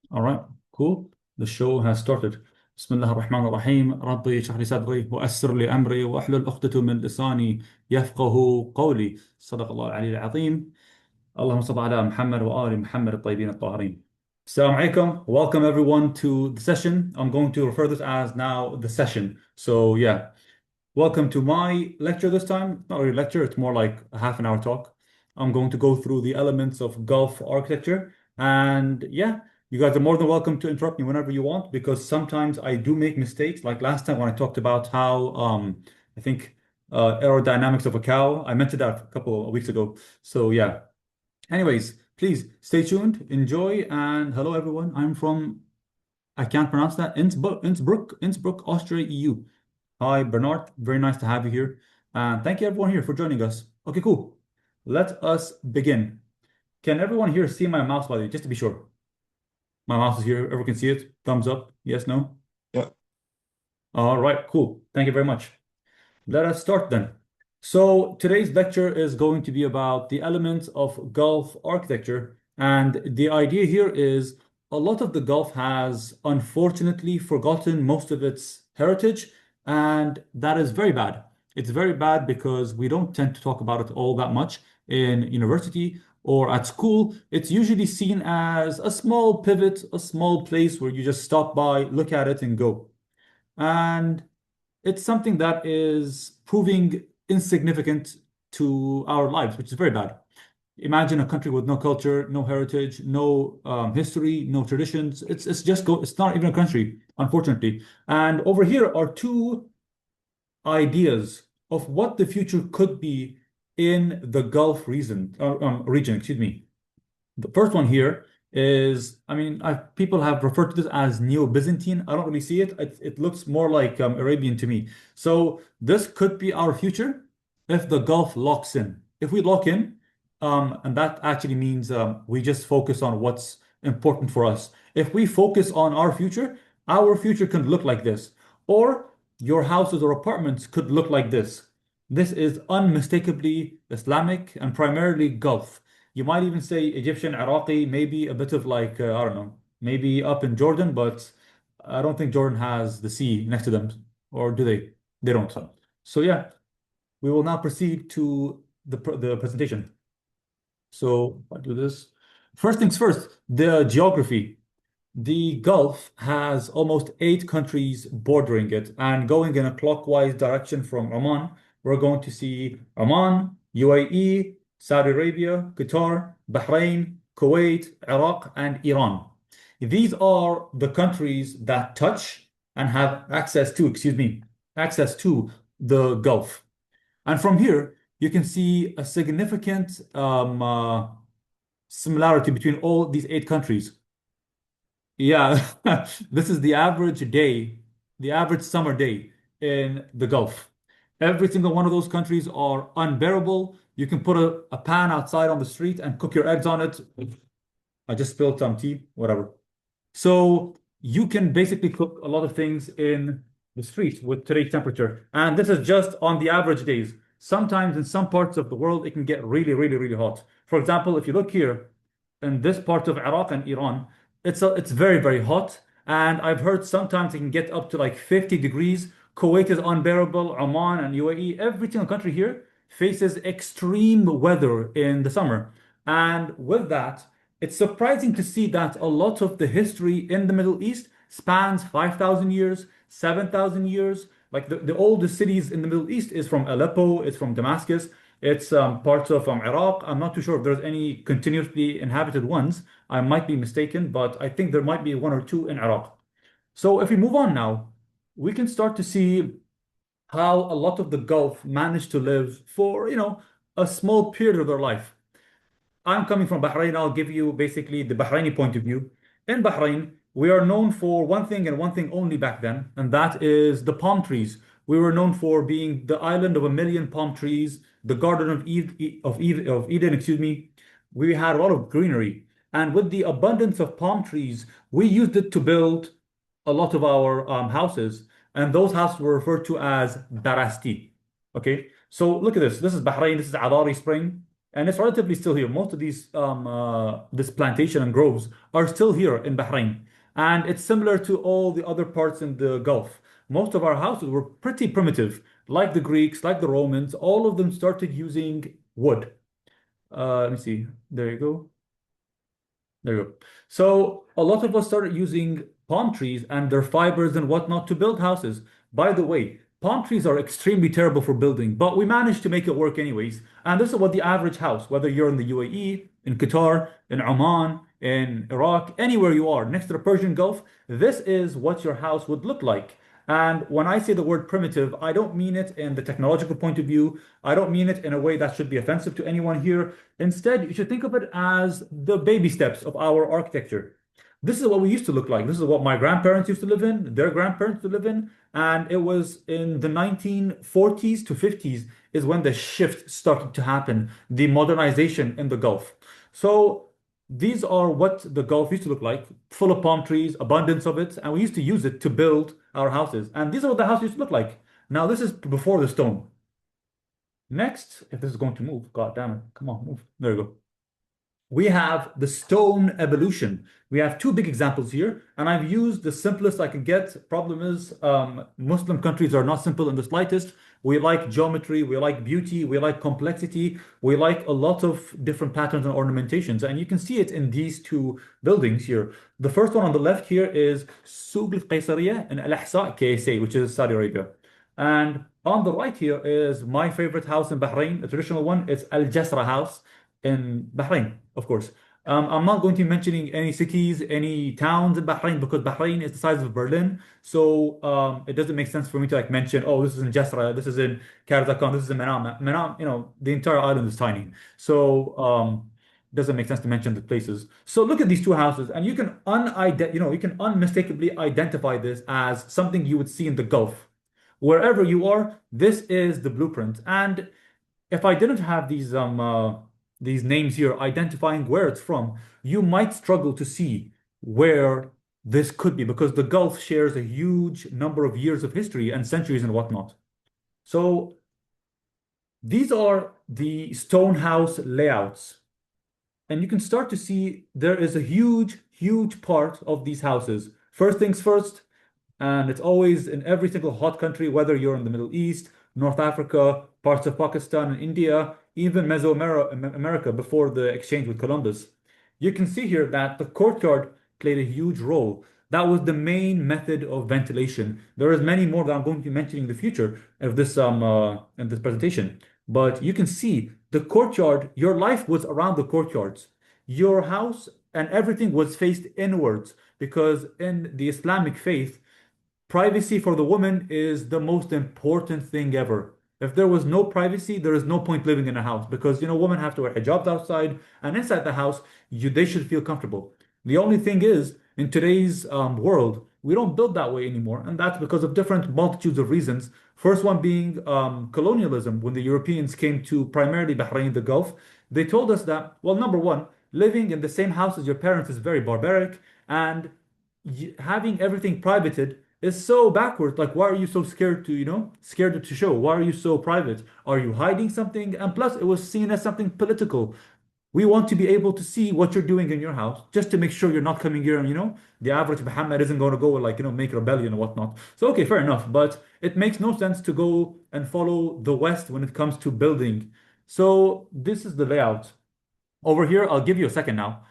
All right, cool. The show has started. بسم الله الرحمن الرحيم. ربي اشرح لي صدري ويسر لي أمري واحلل عقدة من لساني يفقه قولي. صدق الله العلي العظيم. اللهم صل على محمد وآل محمد الطيبين الطاهرين. Assalamu alaikum. Welcome everyone to the session. I'm going to refer this as now the session. So yeah, welcome to my lecture this time. Not really a lecture, it's more like a half an hour talk. I'm going to go through the elements of Gulf architecture. And yeah, you guys are more than welcome to interrupt me whenever you want, because sometimes I do make mistakes. Like last time when I talked about how I think aerodynamics of a cow, I mentioned that a couple of weeks ago. So yeah. Anyways, please stay tuned, enjoy, and hello everyone. I'm from, I can't pronounce that, Innsbruck, Austria, EU. Hi, Bernard. Very nice to have you here. And thank you everyone here for joining us. Okay, cool. Let us begin. Can everyone here see my mouse, by the way, just to be sure? My mouse is here. Everyone can see it. Thumbs up. Yes, no? Yeah. All right, cool. Thank you very much. Let us start then. So today's lecture is going to be about the elements of Gulf architecture. And the idea here is a lot of the Gulf has unfortunately forgotten most of its heritage, and that is very bad. It's very bad because we don't tend to talk about it all that much in university or at school. It's usually seen as a small pivot, a small place where you just stop by, look at it, and go. And it's something that is proving insignificant to our lives, which is very bad. Imagine a country with no culture, no heritage, no history, no traditions. It's not even a country, unfortunately. And over here are two ideas of what the future could be in the Gulf region, excuse me. The first one here is, I mean, people have referred to this as Neo-Byzantine. I don't really see it. It looks more like Arabian to me. So this could be our future if the Gulf locks in. If we lock in, and that actually means we just focus on what's important for us. If we focus on our future can look like this. Or your houses or apartments could look like this. This is unmistakably Islamic and primarily Gulf. You might even say Egyptian, Iraqi, maybe a bit of like, I don't know, maybe up in Jordan, but I don't think Jordan has the sea next to them. Or do they? They don't. So yeah, we will now proceed to the presentation. So if I do this. First things first, the geography. The Gulf has almost 8 countries bordering it, and going in a clockwise direction from Oman, we're going to see Oman, UAE, Saudi Arabia, Qatar, Bahrain, Kuwait, Iraq, and Iran. These are the countries that touch and have access to the Gulf. And from here, you can see a significant similarity between all these 8 countries. Yeah, this is the average day, the average summer day in the Gulf. Every single one of those countries are unbearable. You can put a pan outside on the street and cook your eggs on it. I just spilled some tea, whatever. So you can basically cook a lot of things in the street with today's temperature. And this is just on the average days. Sometimes in some parts of the world, it can get really, really, really hot. For example, if you look here in this part of Iraq and Iran, it's very, very hot. And I've heard sometimes it can get up to like 50 degrees. Kuwait is unbearable, Oman and UAE, every single country here faces extreme weather in the summer. And with that, it's surprising to see that a lot of the history in the Middle East spans 5,000 years, 7,000 years. Like the oldest cities in the Middle East is from Aleppo, it's from Damascus, it's parts of Iraq. I'm not too sure if there's any continuously inhabited ones. I might be mistaken, but I think there might be one or two in Iraq. So if we move on now, we can start to see how a lot of the Gulf managed to live for, a small period of their life. I'm coming from Bahrain. I'll give you basically the Bahraini point of view. In Bahrain, we are known for one thing and one thing only back then, and that is the palm trees. We were known for being the island of a million palm trees, the Garden of Eden, excuse me. We had a lot of greenery. And with the abundance of palm trees, we used it to build a lot of our houses. And those houses were referred to as Barasti. Okay, so look at this. This is Bahrain. This is Adari Spring. and it's relatively still here. Most of these this plantation and groves are still here in Bahrain, and it's similar to all the other parts in the Gulf. Most of our houses were pretty primitive, like the Greeks, like the Romans. All of them started using wood. Let me see. There you go. There you go. So a lot of us started using palm trees and their fibers and whatnot to build houses. By the way, palm trees are extremely terrible for building, but we managed to make it work anyways. And this is what the average house, whether you're in the UAE, in Qatar, in Oman, in Iraq, anywhere you are, next to the Persian Gulf, this is what your house would look like. And when I say the word primitive, I don't mean it in the technological point of view. I don't mean it in a way that should be offensive to anyone here. Instead, you should think of it as the baby steps of our architecture. This is what we used to look like. This is what my grandparents used to live in, their grandparents used to live in. And it was in the 1940s to 50s is when the shift started to happen, the modernization in the Gulf. So these are what the Gulf used to look like, full of palm trees, abundance of it, and we used to use it to build our houses. And these are what the house used to look like. Now this is before the stone. Next, if this is going to move, God damn it, come on, move. There you go. We have the stone evolution. We have two big examples here, and I've used the simplest I can get. Problem is, Muslim countries are not simple in the slightest. We like geometry, we like beauty, we like complexity, we like a lot of different patterns and ornamentations, and you can see it in these two buildings here. The first one on the left here is Souk al-Qaysariya in Al-Ahsa, KSA, which is Saudi Arabia. And on the right here is my favorite house in Bahrain, a traditional one. It's Al Jasra House in Bahrain, of course. I'm not going to be mentioning any cities, any towns in Bahrain because Bahrain is the size of Berlin. So it doesn't make sense for me to like mention, oh, this is in Jasra, this is in Karazakan, this is in Manam. Manam, the entire island is tiny. So it doesn't make sense to mention the places. So look at these two houses, and you can you can unmistakably identify this as something you would see in the Gulf. Wherever you are, this is the blueprint. And if I didn't have these names here identifying where it's from, you might struggle to see where this could be because the Gulf shares a huge number of years of history and centuries and whatnot. So these are the stone house layouts. And you can start to see there is a huge, huge part of these houses. First things first, and it's always in every single hot country, whether you're in the Middle East, North Africa, parts of Pakistan and India, even Mesoamerica before the exchange with Columbus. You can see here that the courtyard played a huge role. That was the main method of ventilation. There is many more that I'm going to be mentioning in the future of this in this presentation. But you can see the courtyard, your life was around the courtyards. Your house and everything was faced inwards because in the Islamic faith, privacy for the woman is the most important thing ever. If there was no privacy, there is no point living in a house because women have to wear hijabs outside and inside the house, they should feel comfortable. The only thing is, in today's world, we don't build that way anymore, and that's because of different multitudes of reasons. First one being colonialism. When the Europeans came to primarily Bahrain, the Gulf, they told us that, well, number one, living in the same house as your parents is very barbaric, and having everything privated is so backwards. Like, why are you so scared to, scared to show? Why are you so private? Are you hiding something? And plus, it was seen as something political. We want to be able to see what you're doing in your house just to make sure you're not coming here and, the average Muhammad isn't going to go like, make rebellion and whatnot. So, okay, fair enough. But it makes no sense to go and follow the West when it comes to building. So this is the layout. Over here, I'll give you a second now.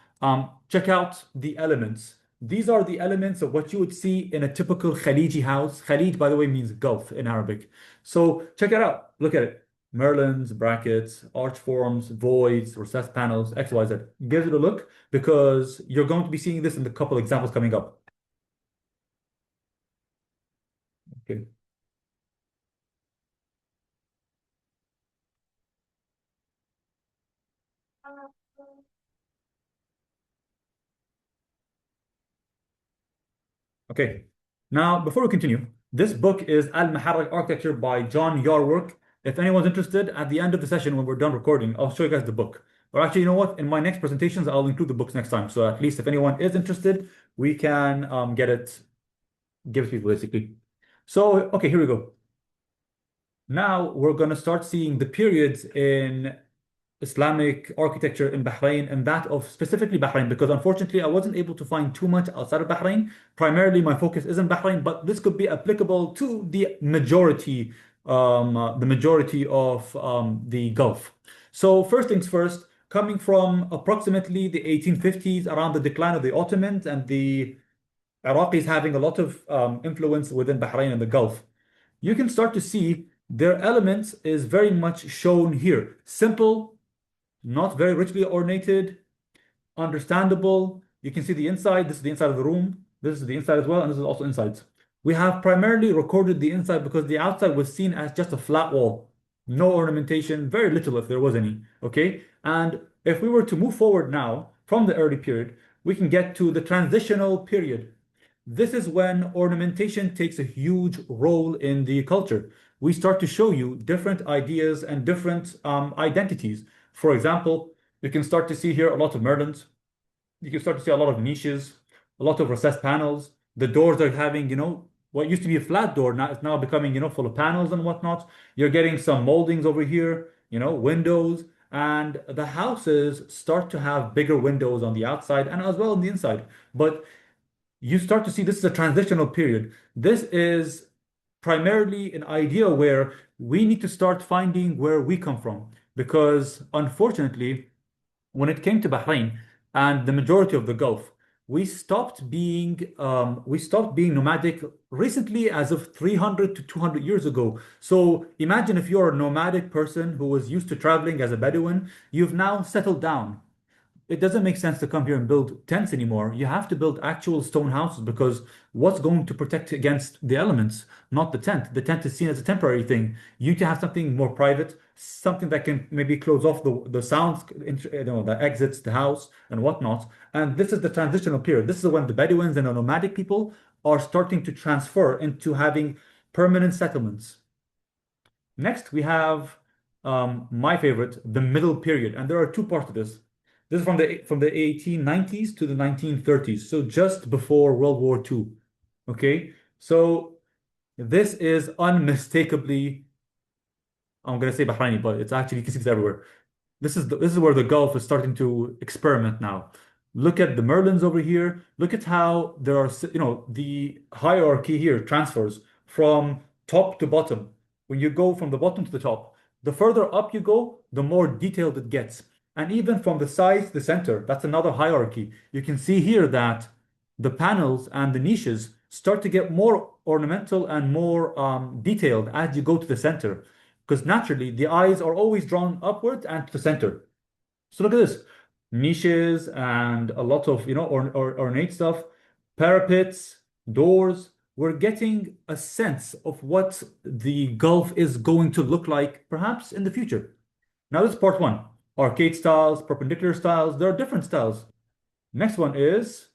Check out the elements. These are the elements of what you would see in a typical Khaliji house. Khalij, by the way, means Gulf in Arabic. So check it out. Look at it. Merlins, brackets, arch forms, voids, recessed panels, X, Y, Z. Give it a look because you're going to be seeing this in the couple examples coming up. Okay. Okay. Now, before we continue, this book is Al-Muharrar Architecture by John Yarwork. If anyone's interested, at the end of the session, when we're done recording, I'll show you guys the book. Or actually, you know what? In my next presentations, I'll include the books next time. So at least if anyone is interested, we can give it to people basically. So, okay, here we go. Now we're going to start seeing the periods in Islamic architecture in Bahrain and that of specifically Bahrain, because unfortunately I wasn't able to find too much outside of Bahrain. Primarily, my focus is in Bahrain, but this could be applicable to the majority of the Gulf. So first things first, coming from approximately the 1850s, around the decline of the Ottomans and the Iraqis having a lot of influence within Bahrain and the Gulf, you can start to see their elements is very much shown here. Simple, not very richly ornated, understandable. You can see the inside. This is the inside of the room. This is the inside as well, and this is also inside. We have primarily recorded the inside because the outside was seen as just a flat wall. No ornamentation, very little if there was any, okay? And if we were to move forward now from the early period, we can get to the transitional period. This is when ornamentation takes a huge role in the culture. We start to show you different ideas and different identities. For example, you can start to see here a lot of merlons. You can start to see a lot of niches, a lot of recessed panels. The doors are having, what used to be a flat door now it's now becoming, full of panels and whatnot. You're getting some moldings over here, windows, and the houses start to have bigger windows on the outside and as well on the inside. But you start to see this is a transitional period. This is primarily an idea where we need to start finding where we come from. Because unfortunately, when it came to Bahrain and the majority of the Gulf, we stopped being nomadic recently as of 300 to 200 years ago. So imagine if you're a nomadic person who was used to traveling as a Bedouin, you've now settled down. It doesn't make sense to come here and build tents anymore. You have to build actual stone houses because what's going to protect against the elements? Not the tent. The tent is seen as a temporary thing. You need to have something more private, something that can maybe close off the sounds, that exits the house and whatnot. And this is the transitional period. This is when the Bedouins and the nomadic people are starting to transfer into having permanent settlements. Next, we have my favorite, the middle period, and there are two parts to this. This is from the 1890s to the 1930s, so just before World War II. Okay, so this is unmistakably, I'm gonna say Bahraini, but it's actually you can see this everywhere. This is where the Gulf is starting to experiment now. Look at the Merlins over here. Look at how there are, the hierarchy here transfers from top to bottom. When you go from the bottom to the top, the further up you go, the more detailed it gets. And even from the sides to the center, that's another hierarchy. You can see here that the panels and the niches start to get more ornamental and more detailed as you go to the center. Because naturally, the eyes are always drawn upward and to the center. So look at this. Niches and a lot of, ornate stuff, parapets, doors. We're getting a sense of what the Gulf is going to look like, perhaps in the future. Now, this is part one. Arcade styles, perpendicular styles, there are different styles. Next one is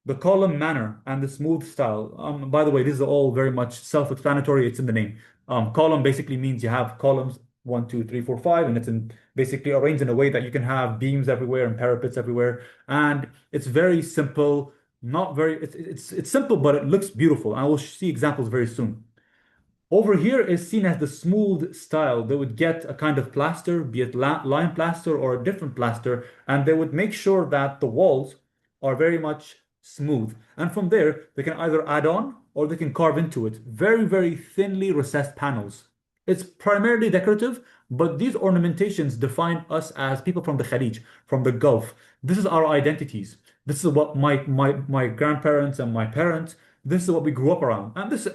the column manner and the smooth style. By the way, this is all very much self-explanatory. It's in the name. Column basically means you have columns 1, 2, 3, 4, 5, and it's basically arranged in a way that you can have beams everywhere and parapets everywhere. And it's very simple, not very, it's simple, but it looks beautiful. I will see examples very soon. Over here is seen as the smooth style. They would get a kind of plaster, be it lime plaster or a different plaster, and they would make sure that the walls are very much smooth. And from there, they can either add on or they can carve into it. Very, very thinly recessed panels. It's primarily decorative, but these ornamentations define us as people from the Khalij, from the Gulf. This is our identities. This is what my grandparents and my parents, this is what we grew up around. And this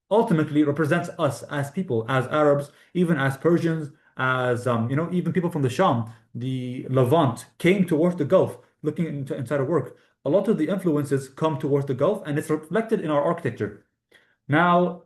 ultimately represents us as people, as Arabs, even as Persians, as even people from the Sham, the Levant, came towards the Gulf looking inside of work. A lot of the influences come towards the Gulf, and it's reflected in our architecture. Now,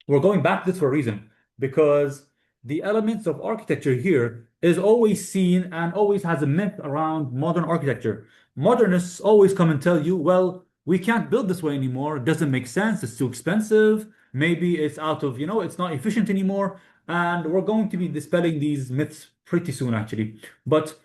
we're going back to this for a reason, because the elements of architecture here is always seen and always has a myth around modern architecture. Modernists always come and tell you, well, we can't build this way anymore. It doesn't make sense. It's too expensive. Maybe it's out of, it's not efficient anymore. And we're going to be dispelling these myths pretty soon, actually. But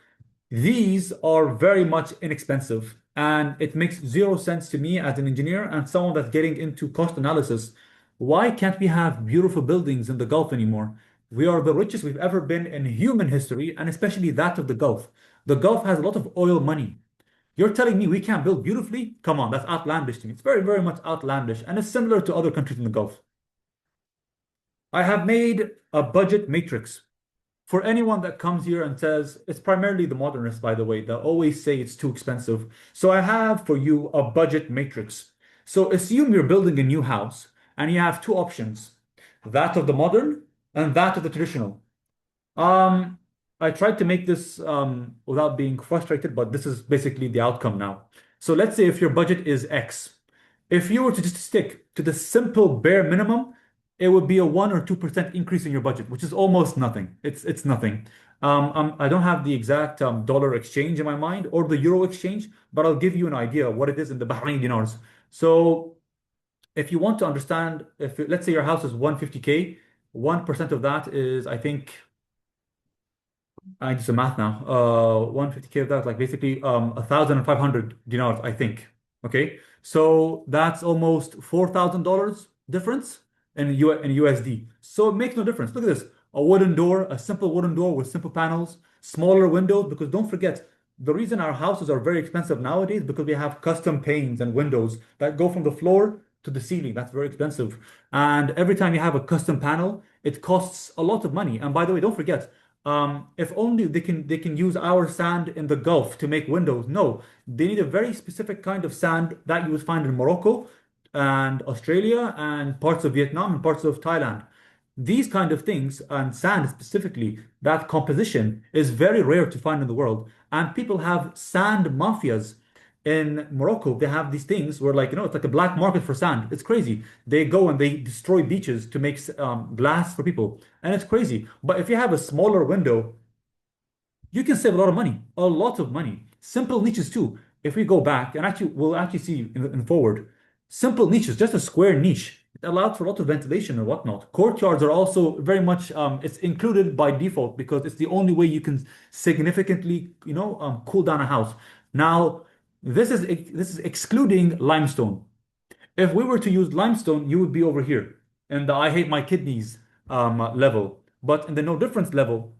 these are very much inexpensive. And it makes zero sense to me as an engineer and someone that's getting into cost analysis. Why can't we have beautiful buildings in the Gulf anymore? We are the richest we've ever been in human history, and especially that of the Gulf. The Gulf has a lot of oil money. You're telling me we can't build beautifully? Come on, that's outlandish to me. It's very, very much outlandish, and it's similar to other countries in the Gulf. I have made a budget matrix for anyone that comes here and says, it's primarily the modernists, by the way, that always say it's too expensive. So I have for you a budget matrix. So assume you're building a new house and you have two options, that of the modern and that of the traditional. Um, I tried to make this without being frustrated, but this is basically the outcome now. So let's say if your budget is X, if you were to just stick to the simple bare minimum, it would be a 1 or 2% increase in your budget, which is almost nothing. It's nothing. I don't have the exact dollar exchange in my mind or the euro exchange, but I'll give you an idea of what it is in the Bahrain dinars. So if you want to understand, if let's say your house is 150K, 1% of that is, I think, I do some math now. 150K of that, like basically 1,500 dinars, I think. Okay. So that's almost $4,000 difference in USD. So it makes no difference. Look at this. A wooden door, a simple wooden door with simple panels, smaller windows, because don't forget, the reason our houses are very expensive nowadays because we have custom panes and windows that go from the floor to the ceiling. That's very expensive. And every time you have a custom panel, it costs a lot of money. And by the way, don't forget, if only they can use our sand in the Gulf to make windows. No, they need a very specific kind of sand that you would find in Morocco and Australia and parts of Vietnam and parts of Thailand. These kind of things and sand specifically, that composition is very rare to find in the world. And people have sand mafias in Morocco. They have these things where, like, it's like a black market for sand. It's crazy. They go and they destroy beaches to make glass for people, and it's crazy. But if you have a smaller window, you can save a lot of money, a lot of money. Simple niches too. If we go back and actually, we'll actually see in forward, simple niches, just a square niche. It allows for a lot of ventilation and whatnot. Courtyards are also very much, it's included by default because it's the only way you can significantly, cool down a house. Now, this is excluding limestone. If we were to use limestone, you would be over here in the I hate my kidneys level. But in the no difference level,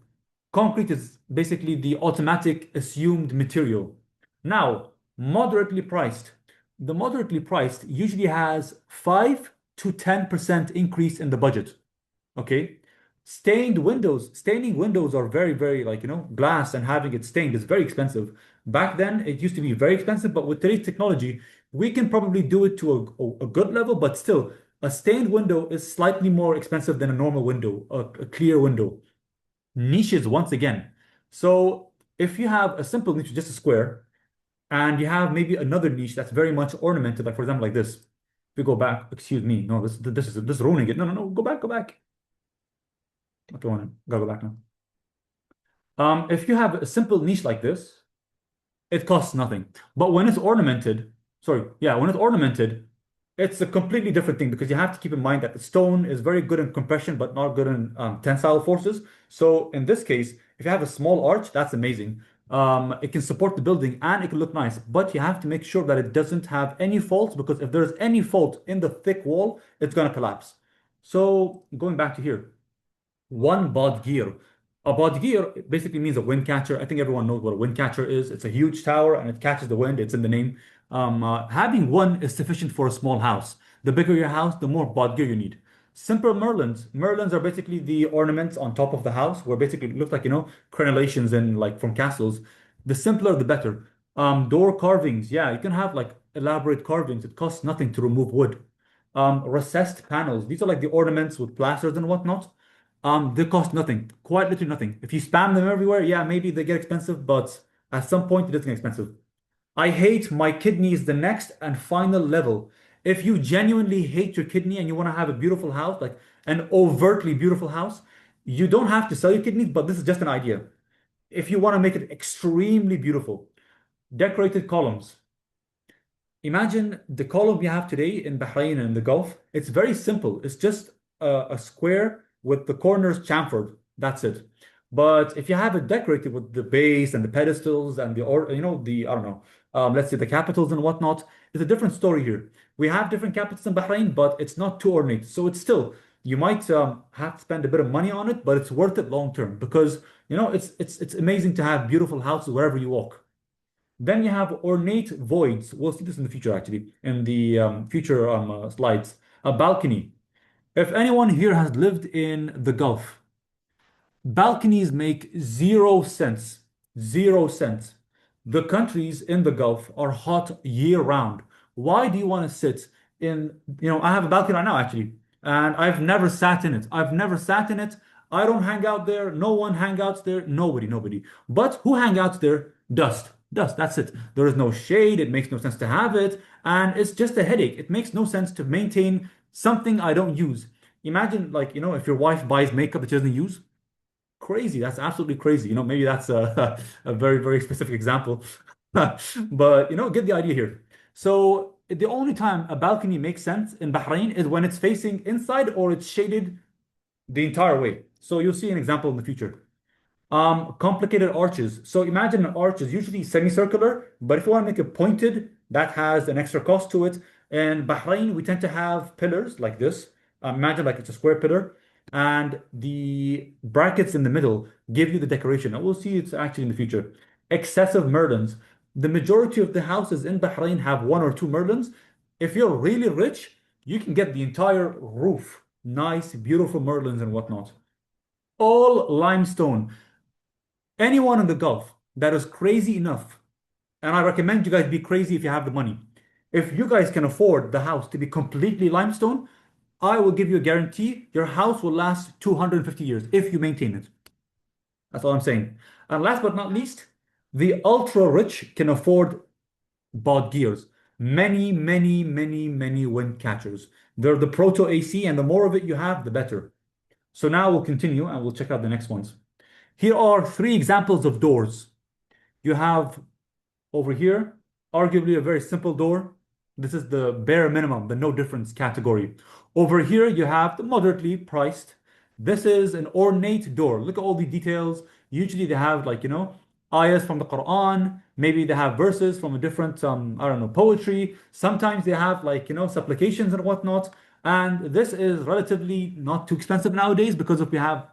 concrete is basically the automatic assumed material. Now, moderately priced. The moderately priced usually has 5 to 10% increase in the budget. Okay. Staining windows are very, very, like, glass and having it stained is very expensive. Back then, it used to be very expensive, but with today's technology, we can probably do it to a good level, but still, a stained window is slightly more expensive than a normal window, a clear window. Niches, once again. So if you have a simple niche, just a square, and you have maybe another niche that's very much ornamented, like for example, like this. If we go back, excuse me, no, this is ruining it. No, no, no, go back, go back. Okay, gotta go back now. If you have a simple niche like this, it costs nothing. But when it's ornamented, sorry, yeah, when it's ornamented, it's a completely different thing because you have to keep in mind that the stone is very good in compression, but not good in tensile forces. So in this case, if you have a small arch, that's amazing. It can support the building and it can look nice, but you have to make sure that it doesn't have any faults because if there's any fault in the thick wall, it's gonna collapse. So going back to here, one bodgir. A bodgir basically means a wind catcher. I think everyone knows what a wind catcher is. It's a huge tower and it catches the wind. It's in the name. Having one is sufficient for a small house. The bigger your house, the more bodgir you need. Simple merlins. Merlins are basically the ornaments on top of the house, where basically it looks like, crenellations in like from castles. The simpler, the better. Door carvings. Yeah, you can have like elaborate carvings. It costs nothing to remove wood. Recessed panels. These are like the ornaments with plasters and whatnot. They cost nothing, quite literally nothing. If you spam them everywhere, yeah, maybe they get expensive, but at some point it does get expensive. I hate my kidney is the next and final level. If you genuinely hate your kidney and you want to have a beautiful house, like an overtly beautiful house, you don't have to sell your kidneys, but this is just an idea. If you want to make it extremely beautiful, decorated columns. Imagine the column you have today in Bahrain and in the Gulf. It's very simple. It's just a square with the corners chamfered. That's it. But if you have it decorated with the base and the pedestals and the I don't know, let's say the capitals and whatnot, it's a different story here. We have different capitals in Bahrain, but it's not too ornate. So it's still, You might have to spend a bit of money on it, but it's worth it long term because it's amazing to have beautiful houses wherever you walk. Then you have ornate voids. We'll see this in the future, actually, in the future slides. A balcony. If anyone here has lived in the Gulf, balconies make 0 cents. 0 cents. The countries in the Gulf are hot year round. Why do you want to sit I have a balcony right now actually, and I've never sat in it. I've never sat in it. I don't hang out there. No one hang outs there. Nobody, nobody. But who hang outs there? Dust. Dust. That's it. There is no shade. It makes no sense to have it. And it's just a headache. It makes no sense to maintain something I don't use. Imagine, like, if your wife buys makeup that she doesn't use. Crazy. That's absolutely crazy. Maybe that's a, a very, very specific example. But, get the idea here. So the only time a balcony makes sense in Bahrain is when it's facing inside or it's shaded the entire way. So you'll see an example in the future. Complicated arches. So imagine an arch is usually semicircular, but if you want to make it pointed, that has an extra cost to it. In Bahrain, we tend to have pillars like this. Imagine like it's a square pillar, and the brackets in the middle give you the decoration. And we'll see it's actually in the future. Excessive merlons. The majority of the houses in Bahrain have one or two merlons. If you're really rich, you can get the entire roof. Nice, beautiful merlons and whatnot. All limestone. Anyone in the Gulf that is crazy enough, and I recommend you guys be crazy if you have the money. If you guys can afford the house to be completely limestone, I will give you a guarantee your house will last 250 years if you maintain it. That's all I'm saying. And last but not least, the ultra rich can afford Bosch gears. Many, many, many, many wind catchers. They're the proto AC, and the more of it you have, the better. So now we'll continue and we'll check out the next ones. Here are three examples of doors. You have over here, arguably a very simple door. This is the bare minimum, the no difference category. Over here, you have the moderately priced. This is an ornate door. Look at all the details. Usually they have like, ayahs from the Quran. Maybe they have verses from a different, I don't know, poetry. Sometimes they have like, supplications and whatnot. And this is relatively not too expensive nowadays because if we have,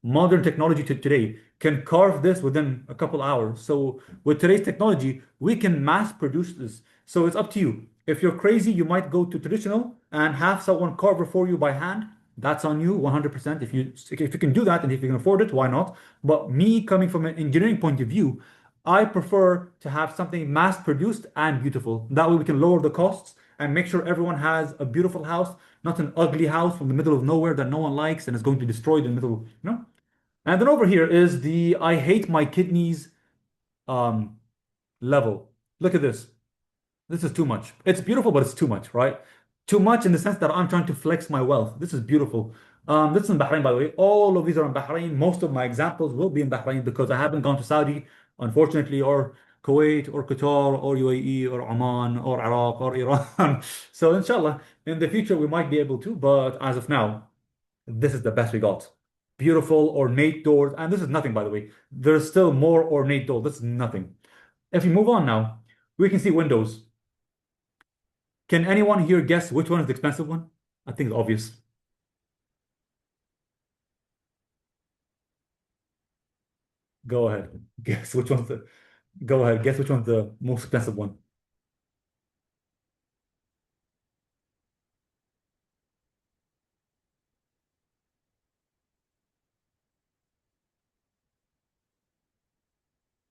modern technology to today can carve this within a couple hours. So with today's technology, we can mass produce this. So it's up to you. If you're crazy, you might go to traditional and have someone carve it for you by hand. That's on you 100%. If you can do that and if you can afford it, why not? But me coming from an engineering point of view, I prefer to have something mass produced and beautiful. That way we can lower the costs and make sure everyone has a beautiful house, not an ugly house from the middle of nowhere that no one likes and is going to be destroyed in the middle, And then over here is the I hate my kidneys um, level. Look at this. This is too much. It's beautiful, but it's too much, right? Too much in the sense that I'm trying to flex my wealth. This is beautiful. This is in Bahrain, by the way. All of these are in Bahrain. Most of my examples will be in Bahrain because I haven't gone to Saudi, unfortunately, or Kuwait, or Qatar, or UAE, or Oman, or Iraq, or Iran. So, inshallah, in the future, we might be able to, but as of now, this is the best we got. Beautiful, ornate doors. And this is nothing, by the way. There's still more ornate doors. This is nothing. If we move on now, we can see windows. Can anyone here guess which one is the expensive one? I think it's obvious. Go ahead. Guess which one's the Go ahead. Guess which one's the most expensive one.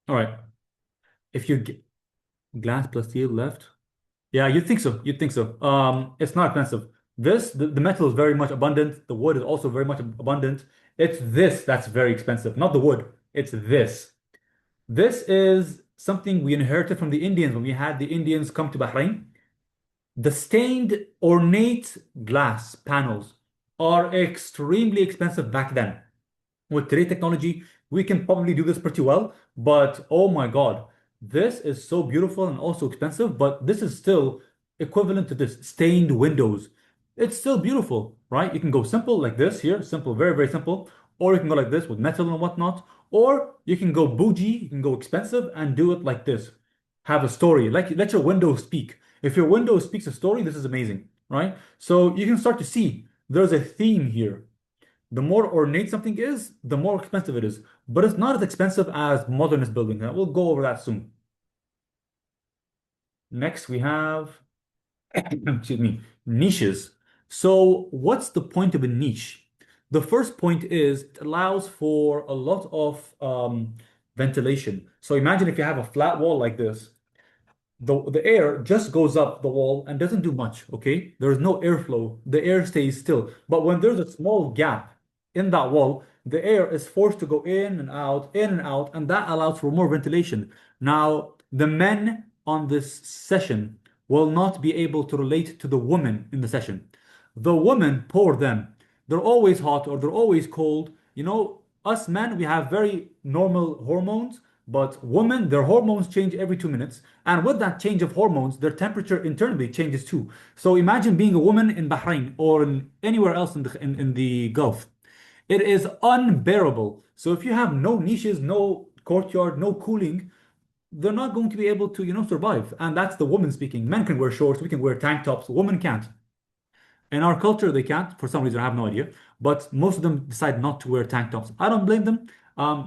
All right. If you get glass plus steel left, yeah, you'd think so. You'd think so. It's not expensive. The metal is very much abundant. The wood is also very much abundant. It's this that's very expensive, not the wood. It's this. This is something we inherited from the Indians when we had the Indians come to Bahrain. The stained ornate glass panels are extremely expensive back then. With today's technology, we can probably do this pretty well, but oh my God, this is so beautiful and also expensive, but this is still equivalent to this stained windows. It's still beautiful, right? You can go simple like this here, simple, very, very simple, or you can go like this with metal and whatnot, or you can go bougie, you can go expensive and do it like this. Have a story, like let your window speak. If your window speaks a story, this is amazing, right? So you can start to see there's a theme here. The more ornate something is, the more expensive it is. But it's not as expensive as modernist building. We'll go over that soon. Next, we have, excuse me, niches. So what's the point of a niche? The first point is it allows for a lot of ventilation. So imagine if you have a flat wall like this, the air just goes up the wall and doesn't do much, okay? There's no airflow. The air stays still. But when there's a small gap in that wall, the air is forced to go in and out, and that allows for more ventilation. Now, the men on this session will not be able to relate to the women in the session. The women, poor them, they're always hot or they're always cold. Us men, we have very normal hormones, but women, their hormones change every 2 minutes. And with that change of hormones, their temperature internally changes too. So imagine being a woman in Bahrain or in anywhere else in the Gulf. It is unbearable. So if you have no niches, no courtyard, no cooling, they're not going to be able to, survive. And that's the woman speaking. Men can wear shorts, we can wear tank tops, women can't. In our culture, they can't. For some reason, I have no idea. But most of them decide not to wear tank tops. I don't blame them.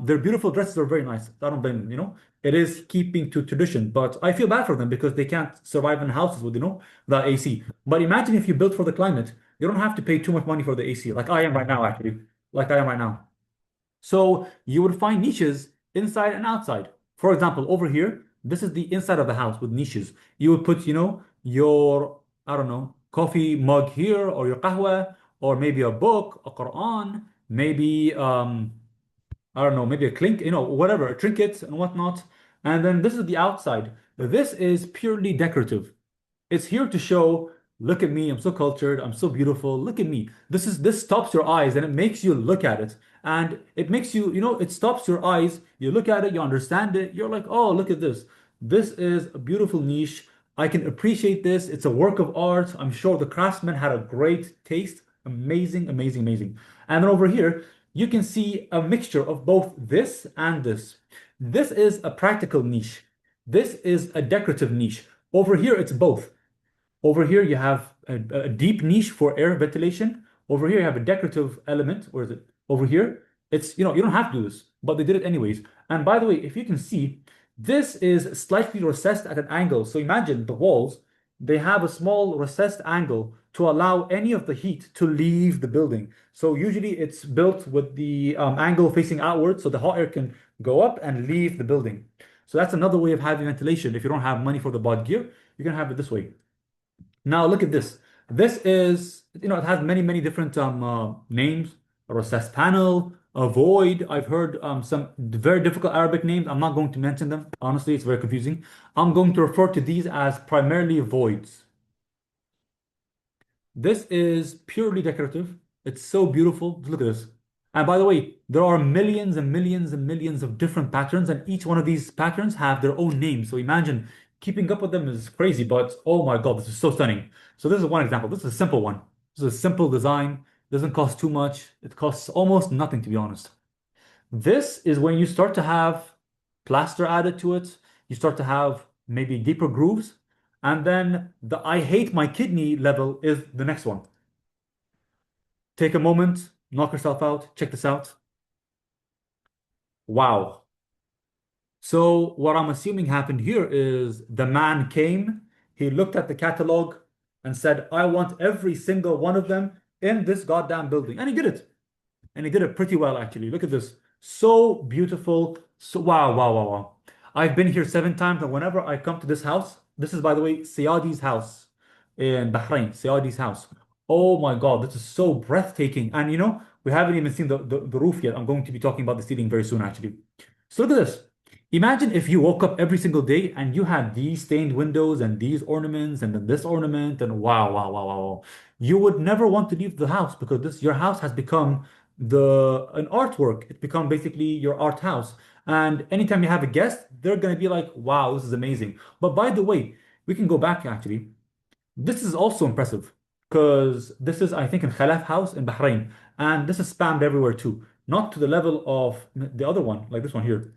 Their beautiful dresses are very nice. I don't blame them. It is keeping to tradition. But I feel bad for them because they can't survive in houses with, the AC. But imagine if you built for the climate, you don't have to pay too much money for the AC, like I am right now, actually. Like I am right now. So you would find niches inside and outside. For example, over here, this is the inside of the house with niches. You would put, your, I don't know, coffee mug here or your qahwa or maybe a book, a Quran, maybe, I don't know, maybe a clink, whatever, a trinket and whatnot. And then this is the outside. This is purely decorative. It's here to show, look at me, I'm so cultured, I'm so beautiful, look at me. This stops your eyes and it makes you look at it. And it makes you, it stops your eyes. You look at it, you understand it. You're like, oh, look at this. This is a beautiful niche. I can appreciate this. It's a work of art. I'm sure the craftsman had a great taste. Amazing, amazing, amazing. And then over here, you can see a mixture of both this and this. This is a practical niche. This is a decorative niche. Over here, it's both. Over here, you have a deep niche for air ventilation. Over here, you have a decorative element. Where is it? Over here, you don't have to do this, but they did it anyways. And by the way, if you can see, this is slightly recessed at an angle. So imagine the walls, they have a small recessed angle to allow any of the heat to leave the building. So usually it's built with the angle facing outward so the hot air can go up and leave the building. So that's another way of having ventilation. If you don't have money for the bought gear, you can have it this way. Now look at this. This is, it has many, many different names. A recessed panel, a void. I've heard some very difficult Arabic names. I'm not going to mention them. Honestly, it's very confusing. I'm going to refer to these as primarily voids. This is purely decorative. It's so beautiful. Look at this. And by the way, there are millions and millions and millions of different patterns, and each one of these patterns have their own name. So imagine keeping up with them is crazy, but oh my God, this is so stunning. So this is one example. This is a simple one. This is a simple design. Doesn't cost too much. It costs almost nothing, to be honest. This is when you start to have plaster added to it. You start to have maybe deeper grooves. And then the I hate my kidney level is the next one. Take a moment, knock yourself out, check this out. Wow. So what I'm assuming happened here is the man came, he looked at the catalog and said, I want every single one of them in this goddamn building. And he did it. And he did it pretty well, actually. Look at this. So beautiful. So wow, wow, wow, wow. I've been here 7 times, and whenever I come to this house, this is, by the way, Sayadi's house in Bahrain, Sayadi's house. Oh my God, this is so breathtaking. And we haven't even seen the roof yet. I'm going to be talking about the ceiling very soon, actually. So look at this. Imagine if you woke up every single day and you had these stained windows and these ornaments and then this ornament and wow, wow, wow, wow, wow. You would never want to leave the house because your house has become an artwork. It's become basically your art house. And anytime you have a guest, they're gonna be like, wow, this is amazing. But by the way, we can go back actually. This is also impressive because this is, I think, in Khalaf House in Bahrain. And this is spammed everywhere too. Not to the level of the other one, like this one here.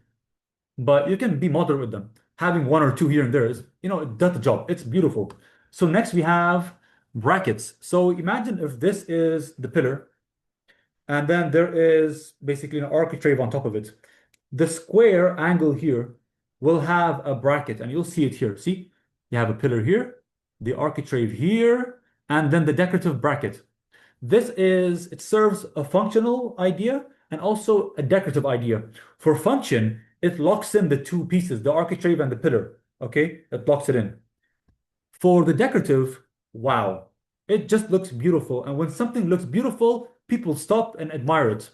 But you can be moderate with them. Having one or two here and there is, it does the job. It's beautiful. So next we have brackets. So imagine if this is the pillar, and then there is basically an architrave on top of it. The square angle here will have a bracket, and you'll see it here. See, you have a pillar here, the architrave here, and then the decorative bracket. It serves a functional idea and also a decorative idea. For function, it locks in the two pieces, the architrave and the pillar. Okay, it locks it in. For the decorative, wow, it just looks beautiful. And when something looks beautiful, people stop and admire it.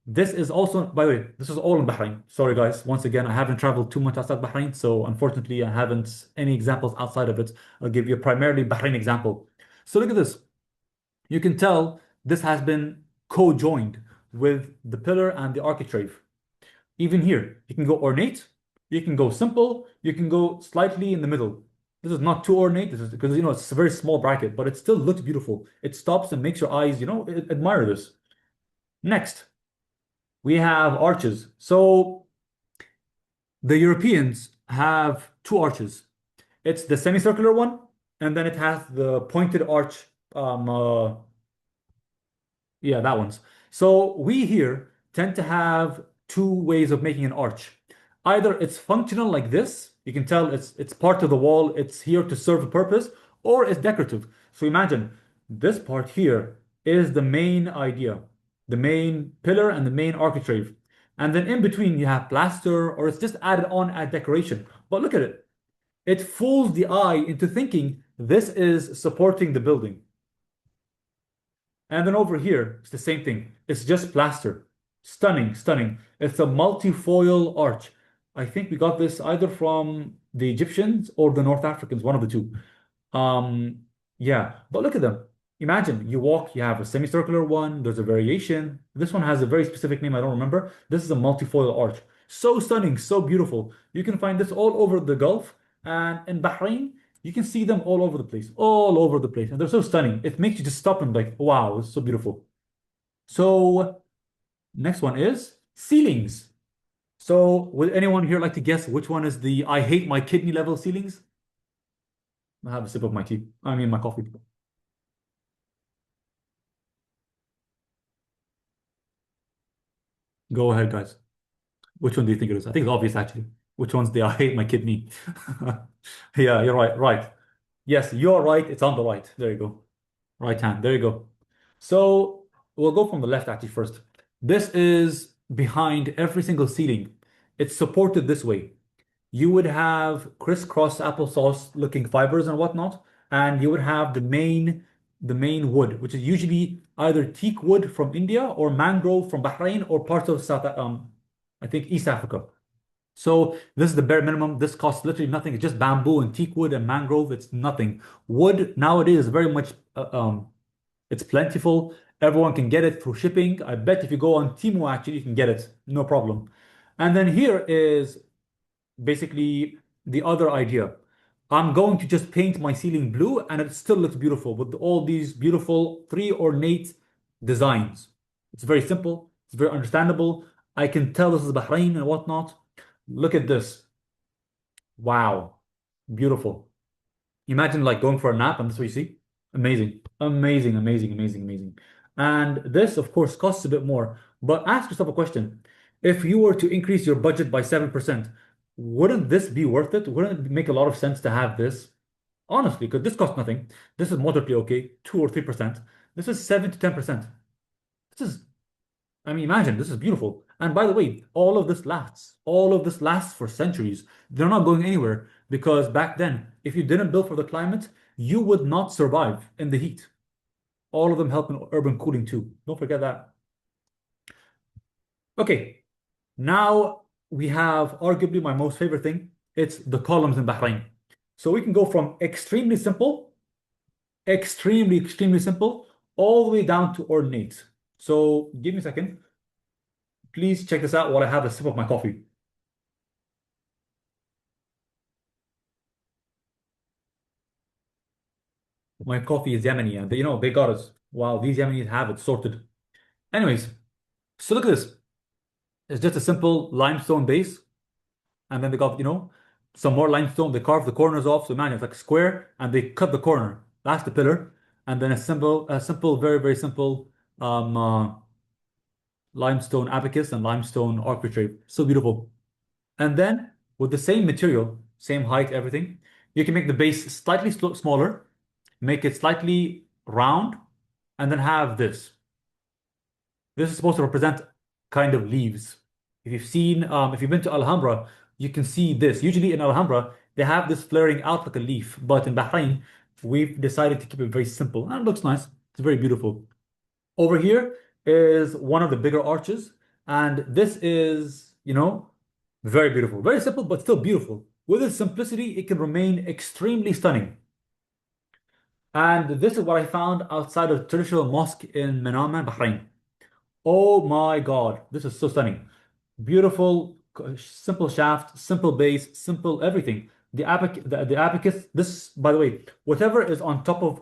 This is also, by the way, this is all in Bahrain. Sorry, guys. Once again, I haven't traveled too much outside Bahrain, so unfortunately, I haven't any examples outside of it. I'll give you a primarily Bahrain example. So look at this. You can tell this has been co-joined with the pillar and the architrave. Even here, you can go ornate, you can go simple, you can go slightly in the middle. This is not too ornate. This is because it's a very small bracket, but it still looks beautiful. It stops and makes your eyes, admire this. Next, we have arches. So the Europeans have two arches. It's the semicircular one, and then it has the pointed arch. Yeah, that one's. So we here tend to have two ways of making an arch. Either it's functional like this, you can tell it's part of the wall, it's here to serve a purpose, or it's decorative. So imagine this part here is the main idea, the main pillar and the main architrave. And then in between you have plaster or it's just added on as decoration. But look at it. It fools the eye into thinking this is supporting the building. And then over here, it's the same thing. It's just plaster. Stunning, stunning. It's a multifoil arch. I think we got this either from the Egyptians or the North Africans, one of the two. Yeah, but look at them. Imagine you walk, you have a semicircular one, there's a variation. This one has a very specific name, I don't remember. This is a multifoil arch. So stunning, so beautiful. You can find this all over the Gulf. And in Bahrain, you can see them all over the place, all over the place. And they're so stunning. It makes you just stop and like, wow, it's so beautiful. So next one is ceilings. So would anyone here like to guess which one is the I hate my kidney level ceilings? I have a sip of my tea. I mean my coffee. Go ahead, guys. Which one do you think it is? I think it's obvious actually. Which one's the I hate my kidney? Yeah, you're right. Right. Yes, you're right. It's on the right. There you go. Right hand. There you go. So we'll go from the left actually first. This is behind every single ceiling. It's supported this way. You would have crisscross applesauce looking fibers and whatnot, and you would have the main wood, which is usually either teak wood from India or mangrove from Bahrain or parts of I think East Africa. So this is the bare minimum. This costs literally nothing. It's just bamboo and teak wood and mangrove. It's nothing. Wood nowadays is very much it's plentiful. Everyone can get it through shipping. I bet if you go on Temu, actually, you can get it, no problem. And then here is basically the other idea. I'm going to just paint my ceiling blue and it still looks beautiful with all these beautiful three ornate designs. It's very simple. It's very understandable. I can tell this is Bahrain and whatnot. Look at this. Wow. Beautiful. Imagine like going for a nap and this is what you see. Amazing. Amazing, amazing, amazing, amazing. And this, of course, costs a bit more. But ask yourself a question. If you were to increase your budget by 7%, wouldn't this be worth it? Wouldn't it make a lot of sense to have this? Honestly, because this costs nothing. This is moderately okay, 2 or 3%. This is 7 to 10%. This is I mean, imagine this is beautiful. And by the way, all of this lasts. All of this lasts for centuries. They're not going anywhere because back then, if you didn't build for the climate, you would not survive in the heat. All of them help in urban cooling too. Don't forget that. Okay, now we have arguably my most favorite thing. It's the columns in Bahrain. So we can go from extremely, extremely simple, all the way down to ornate. So give me a second. Please check this out while I have a sip of my coffee. My coffee is Yemeni, and they got us. Wow, these Yemenis have it sorted. Anyways, so look at this. It's just a simple limestone base, and then they got, some more limestone. They carved the corners off. So imagine it's like a square, and they cut the corner. That's the pillar. and then a simple, very, very simple um, uh, limestone abacus and limestone architrave. So beautiful. And then with the same material, same height, everything, you can make the base slightly smaller, make it slightly round, and then have this. This is supposed to represent kind of leaves. If you've been to Alhambra, you can see this. Usually in Alhambra, they have this flaring out like a leaf, but in Bahrain, we've decided to keep it very simple, and it looks nice. It's very beautiful. Over here is one of the bigger arches, and this is, very beautiful. Very simple, but still beautiful. With its simplicity, it can remain extremely stunning. And this is what I found outside of traditional mosque in Manama, Bahrain. Oh my God, this is so stunning. Beautiful, simple shaft, simple base, simple everything. The abacus, this, by the way, whatever is on top of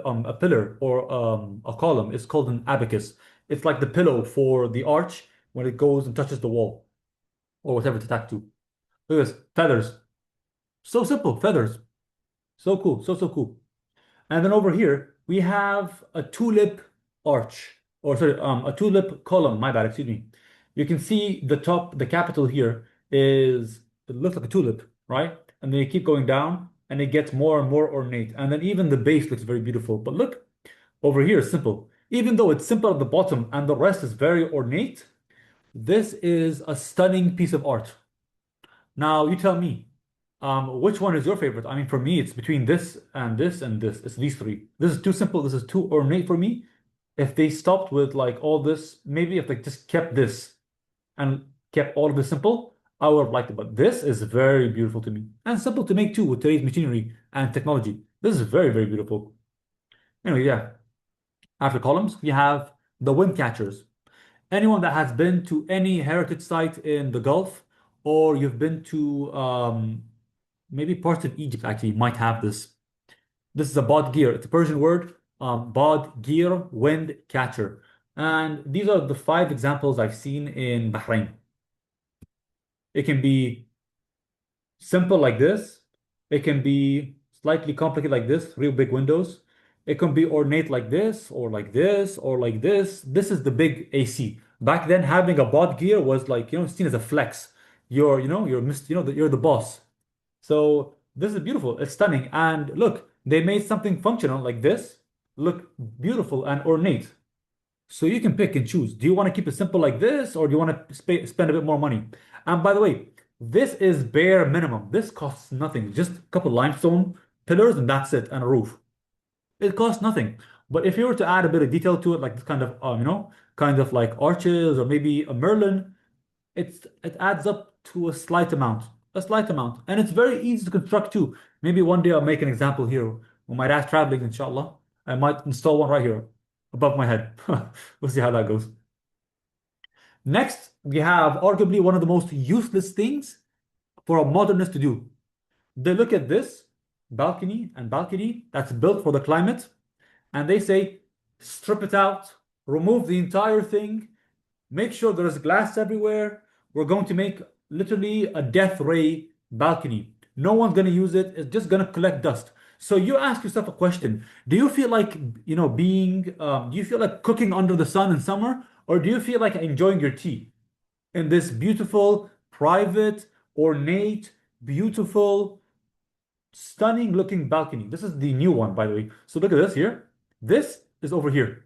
a pillar or a column is called an abacus. It's like the pillow for the arch when it goes and touches the wall or whatever it's attached to. Look at this, feathers. So simple, feathers. So cool, so cool. And then over here, we have a tulip arch, or sorry, a tulip column, my bad, excuse me. You can see the top, the capital here it looks like a tulip, right? And then you keep going down and it gets more and more ornate. And then even the base looks very beautiful. But look, over here, simple. Even though it's simple at the bottom and the rest is very ornate, this is a stunning piece of art. Now, you tell me, which one is your favorite? I mean, for me, it's between this and this and this. It's these three. This is too simple. This is too ornate for me. If they stopped with like all this, maybe if they just kept this and kept all of this simple, I would have liked it. But this is very beautiful to me and simple to make too with today's machinery and technology. This is very, very beautiful. Anyway, yeah. After columns, we have the wind catchers. Anyone that has been to any heritage site in the Gulf, or you've been to maybe parts of Egypt actually might have this. This is a bod gear. It's a Persian word, bod gear, wind catcher. And these are the five examples I've seen in Bahrain. It can be simple like this. It can be slightly complicated like this, real big windows. It can be ornate like this, or like this, or like this. This is the big AC. Back then, having a bod gear was like, seen as a flex. You're the boss. So this is beautiful. It's stunning. And look, they made something functional like this look beautiful and ornate. So you can pick and choose. Do you want to keep it simple like this, or do you want to spend a bit more money? And by the way, this is bare minimum. This costs nothing. Just a couple limestone pillars and that's it, and a roof. It costs nothing. But if you were to add a bit of detail to it, like this kind of, kind of like arches or maybe a Merlin, it adds up to a slight amount, and it's very easy to construct too. Maybe one day I'll make an example here. When my dad's traveling, inshallah, I might install one right here above my head. We'll see how that goes. Next, we have arguably one of the most useless things for a modernist to do. They look at this balcony that's built for the climate, and they say, strip it out, remove the entire thing, make sure there's glass everywhere. We're going to make literally a death ray balcony. No one's going to use it. It's just going to collect dust. So you ask yourself a question. Do you feel like, do you feel like cooking under the sun in summer? Or do you feel like enjoying your tea in this beautiful, private, ornate, beautiful, stunning looking balcony? This is the new one, by the way. So look at this here. This is over here.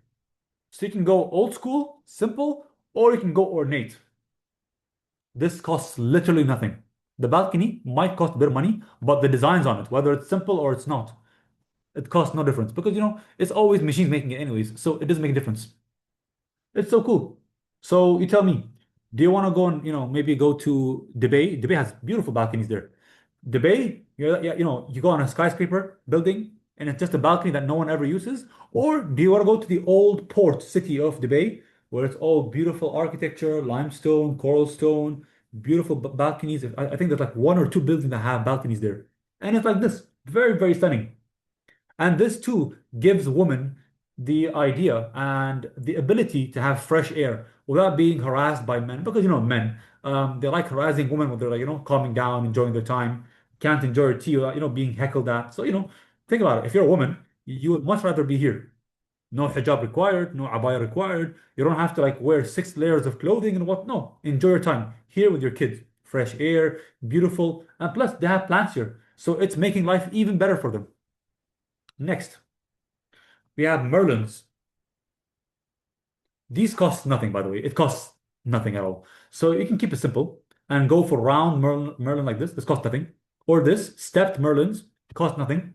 So you can go old school, simple, or you can go ornate. This costs literally nothing. The balcony might cost a bit of money, but the designs on it, whether it's simple or it's not, it costs no difference because it's always machines making it anyways, so it doesn't make a difference. It's so cool. So you tell me, do you want to go and maybe go to Dubai? Dubai has beautiful balconies there. Dubai, yeah, you go on a skyscraper building and it's just a balcony that no one ever uses, or do you want to go to the old port city of Dubai where it's all beautiful architecture, limestone, coral stone, beautiful balconies. I think there's like one or two buildings that have balconies there, and it's like this, very, very stunning. And this too gives women the idea and the ability to have fresh air without being harassed by men. Because men, they like harassing women when they're like, calming down, enjoying their time, can't enjoy your tea without, being heckled at. So, think about it. If you're a woman You would much rather be here. No hijab required, no abaya required. You don't have to like wear 6 layers of clothing and what. No, enjoy your time here with your kids. Fresh air, beautiful, and plus they have plants here. So it's making life even better for them. Next, we have Merlins. These cost nothing, by the way. It costs nothing at all. So you can keep it simple and go for round Merlin like this. This costs nothing. Or this, stepped Merlins, cost nothing.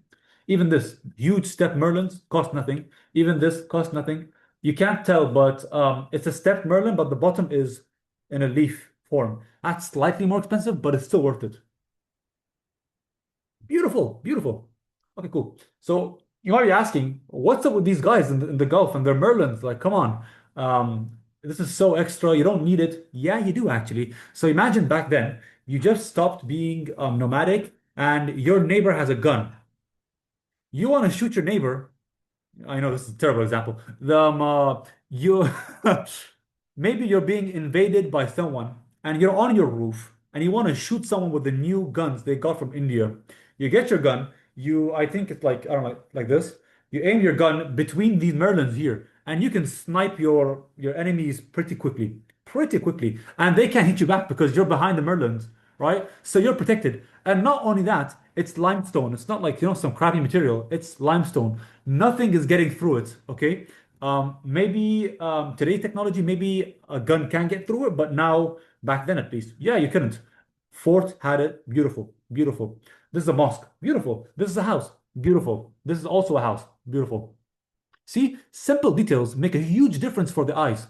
Even this, huge stepped Merlins, cost nothing. Even this costs nothing. You can't tell, but it's a stepped Merlin, but the bottom is in a leaf form. That's slightly more expensive, but it's still worth it. Beautiful, beautiful. Okay, cool. So you might be asking, what's up with these guys in the Gulf and their Merlins? Like, come on. This is so extra. You don't need it. Yeah, you do actually. So imagine back then, you just stopped being nomadic and your neighbor has a gun. You want to shoot your neighbor. I know this is a terrible example. You maybe you're being invaded by someone and you're on your roof and you want to shoot someone with the new guns they got from India. You get your gun, I think it's like, I don't know, like this. You aim your gun between these Merlins here and you can snipe your enemies pretty quickly. Pretty quickly. And they can't hit you back because you're behind the Merlins, right? So you're protected. And not only that, it's limestone. It's not like, some crappy material. It's limestone. Nothing is getting through it, okay? Maybe today's technology, maybe a gun can get through it, but now, back then at least, yeah, you couldn't. Fort had it. Beautiful, beautiful. This is a mosque. Beautiful. This is a house. Beautiful. This is also a house. Beautiful. See, simple details make a huge difference for the eyes.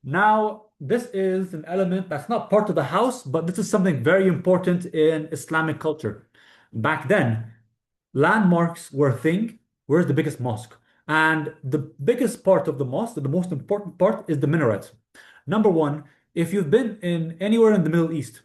Now, this is an element that's not part of the house, but this is something very important in Islamic culture. Back then, landmarks were a thing. Where's the biggest mosque? And the biggest part of the mosque, the most important part, is the minaret. Number one, if you've been in anywhere in the Middle East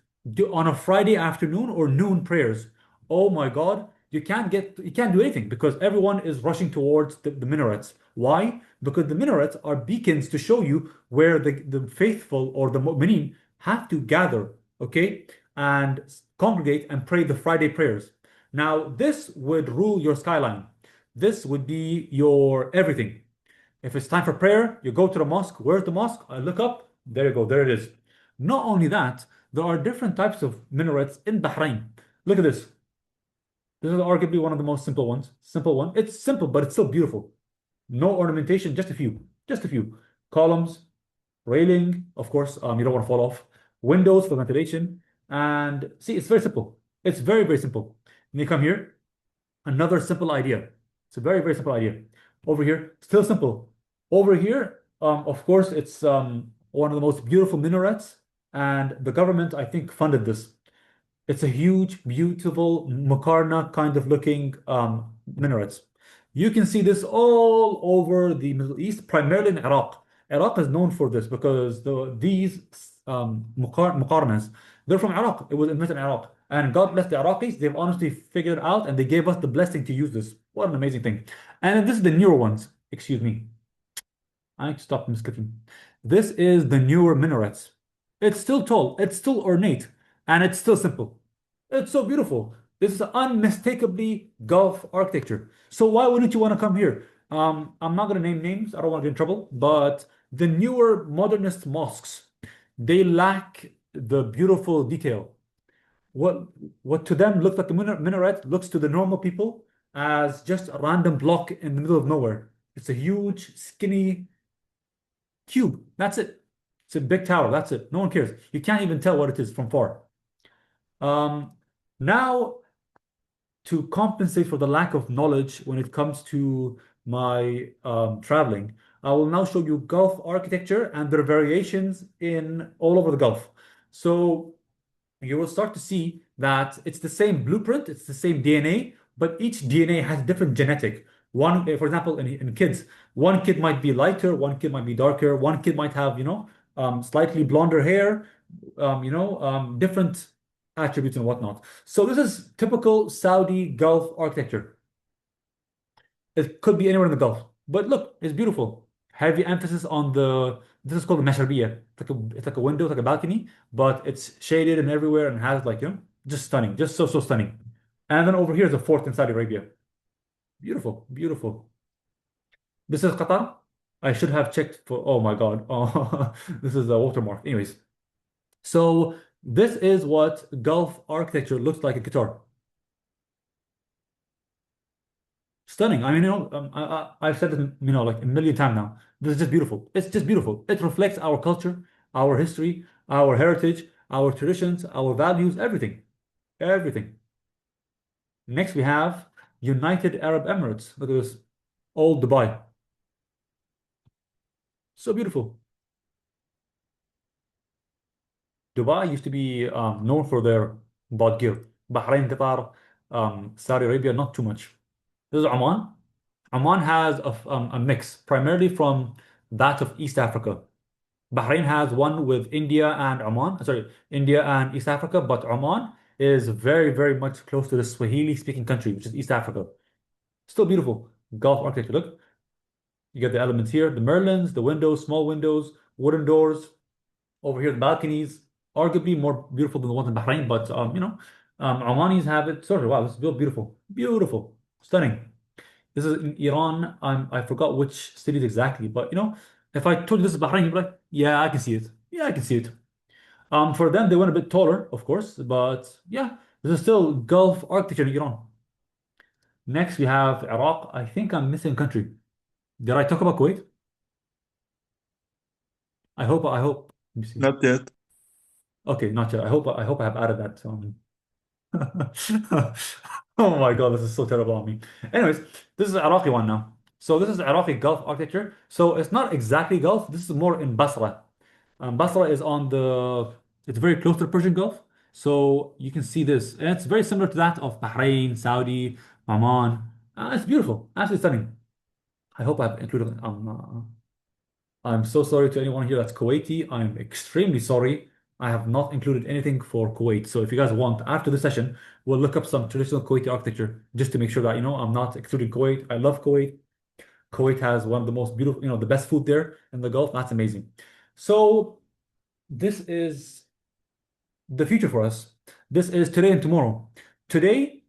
on a Friday afternoon or noon prayers, oh my God, you can't do anything because everyone is rushing towards the minarets. Why? Because the minarets are beacons to show you where the faithful or the mu'mineen have to gather, okay, and congregate and pray the Friday prayers. Now, this would rule your skyline. This would be your everything. If it's time for prayer, you go to the mosque. Where's the mosque? I look up. There you go. There it is. Not only that, there are different types of minarets in Bahrain. Look at this. This is arguably one of the most simple ones. Simple one. It's simple, but it's still beautiful. No ornamentation, just a few. Just a few. Columns, railing, of course, you don't want to fall off. Windows for ventilation. And see, it's very simple. It's very, very simple. And you come here, another simple idea. It's a very, very simple idea. Over here, still simple. Over here, of course, it's one of the most beautiful minarets, and the government, I think, funded this. It's a huge, beautiful Muqarna kind of looking minarets. You can see this all over the Middle East, primarily in Iraq. Iraq is known for this because these Muqarnas, they're from Iraq. It was invented in Iraq. And God bless the Iraqis, they've honestly figured it out and they gave us the blessing to use this. What an amazing thing. And then this is the newer ones. Excuse me. I stopped misclicking. This is the newer minarets. It's still tall, it's still ornate, and it's still simple. It's so beautiful. This is unmistakably Gulf architecture. So why wouldn't you want to come here? I'm not going to name names. I don't want to get in trouble. But the newer modernist mosques, they lack the beautiful detail. What what to them looks like a minaret looks to the normal people as just a random block in the middle of nowhere. It's a huge, skinny cube. That's it. It's a big tower. That's it. No one cares. You can't even tell what it is from far. Um, Now, to compensate for the lack of knowledge when it comes to my traveling, I will now show you Gulf architecture and their variations in all over the Gulf. So you will start to see that it's the same blueprint, it's the same DNA, but each DNA has different genetic. One, for example, in kids, one kid might be lighter, one kid might be darker, one kid might have, slightly blonder hair, different attributes and whatnot. So this is typical Saudi Gulf architecture. It could be anywhere in the Gulf, but look, it's beautiful. Heavy emphasis on this is called the Masharbiya. It's like a window, it's like a balcony, but it's shaded and everywhere and has like, just stunning, just so, so stunning. And then over here is a fort in Saudi Arabia. Beautiful, beautiful. This is Qatar. I should have checked for, oh my God. Oh, this is a watermark. Anyways, so this is what Gulf architecture looks like in Qatar. Stunning. I mean, I've said it, like a million times now. This is just beautiful. It's just beautiful. It reflects our culture, our history, our heritage, our traditions, our values, everything. Everything. Next, we have United Arab Emirates. Look at this. Old Dubai. So beautiful. Dubai used to be known for their bought gear. Bahrain, Qatar, Saudi Arabia, not too much. This is Oman. Oman has a mix, primarily from that of East Africa. Bahrain has one with India and Oman, sorry, India and East Africa, but Oman is very, very much close to the Swahili-speaking country, which is East Africa. Still beautiful. Gulf architecture. Look, you get the elements here, the merlins, the windows, small windows, wooden doors. Over here, the balconies, arguably more beautiful than the ones in Bahrain, but Omanis have it. Sorry, wow, this is beautiful, beautiful, stunning. This is in Iran. I forgot which cities exactly, but if I told you this is Bahrain, you'd be like, yeah, I can see it. Yeah, I can see it. For them, they went a bit taller, of course, but yeah, this is still Gulf architecture in Iran. Next, we have Iraq. I think I'm missing a country. Did I talk about Kuwait? I hope. Let me see. Not yet. Okay, not yet. I hope I have added that. Oh my God, this is so terrible on me. Anyways, this is the Iraqi one now. So this is Iraqi Gulf architecture. So it's not exactly Gulf. This is more in Basra. Basra is it's very close to the Persian Gulf. So you can see this. And it's very similar to that of Bahrain, Saudi, Oman. It's beautiful, absolutely stunning. I hope I've included I'm so sorry to anyone here that's Kuwaiti. I'm extremely sorry. I have not included anything for Kuwait. So if you guys want, after the session, we'll look up some traditional Kuwaiti architecture just to make sure that, I'm not excluding Kuwait. I love Kuwait. Kuwait has one of the most beautiful, the best food there in the Gulf. That's amazing. So this is the future for us. This is today and tomorrow. Today,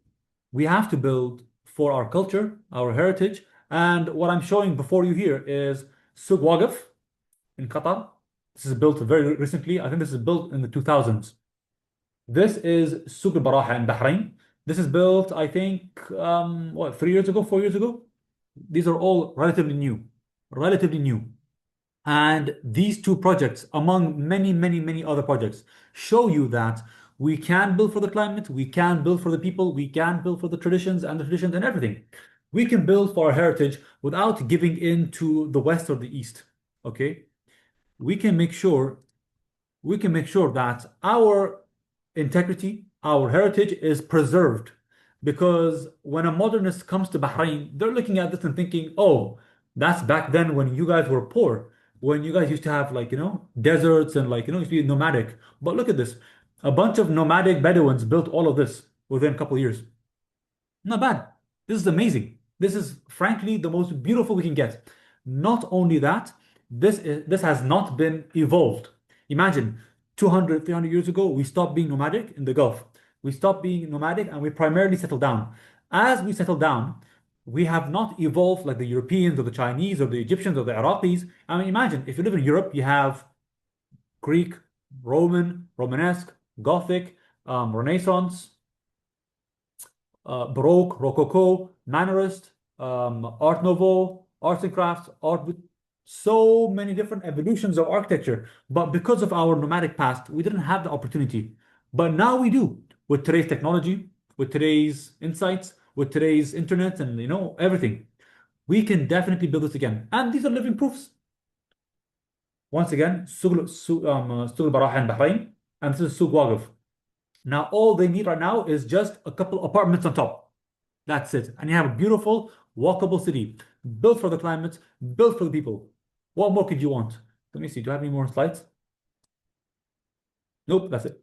we have to build for our culture, our heritage. And what I'm showing before you here is Souq Waqif in Qatar. This is built very recently. I think this is built in the 2000s. This is Souq al-Baraha in Bahrain. This is built, I think, 3 years ago, 4 years ago. These are all relatively new, relatively new. And these two projects, among many, many, many other projects, show you that we can build for the climate, we can build for the people, we can build for the traditions and everything. We can build for our heritage without giving in to the West or the East. Okay? we can make sure we can make sure that our integrity, our heritage is preserved. Because when a modernist comes to Bahrain, they're looking at this and thinking, oh, that's back then when you guys were poor, when you guys used to have deserts and used to be nomadic. But look at this. A bunch of nomadic Bedouins built all of this within a couple of years. Not bad. This is amazing. This is frankly the most beautiful we can get. Not only that, this has not been evolved. Imagine 200, 300 years ago, we stopped being nomadic in the Gulf. We stopped being nomadic and we primarily settled down. As we settle down, we have not evolved like the Europeans or the Chinese or the Egyptians or the Iraqis. I mean, imagine if you live in Europe, you have Greek, Roman, Romanesque, Gothic, Renaissance, Baroque, Rococo, Mannerist, Art Nouveau, arts and crafts, art with so many different evolutions of architecture. But because of our nomadic past, we didn't have the opportunity. But now we do with today's technology, with today's insights, with today's internet, and everything. We can definitely build this again. And these are living proofs. Once again, Suq al-Baraha in Bahrain, and this is Souq Waqif. Now, all they need right now is just a couple apartments on top. That's it. And you have a beautiful, walkable city built for the climate, built for the people. What more could you want? Let me see. Do I have any more slides? Nope, that's it.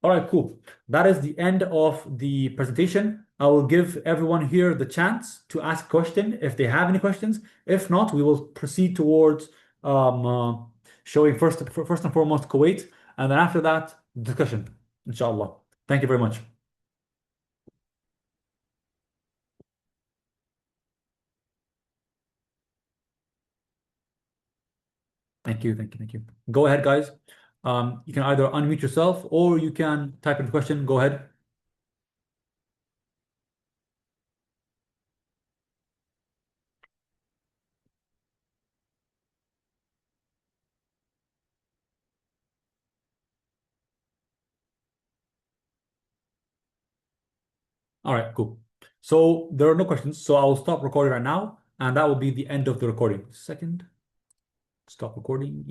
All right, cool. That is the end of the presentation. I will give everyone here the chance to ask a question if they have any questions. If not, we will proceed towards showing first and foremost Kuwait, and then after that, discussion, inshallah. Thank you very much. Thank you, thank you, thank you. Go ahead, guys. You can either unmute yourself or you can type in the question. Go ahead. All right, cool. So there are no questions, so I will stop recording right now, and that will be the end of the recording. Second, stop recording. Yes.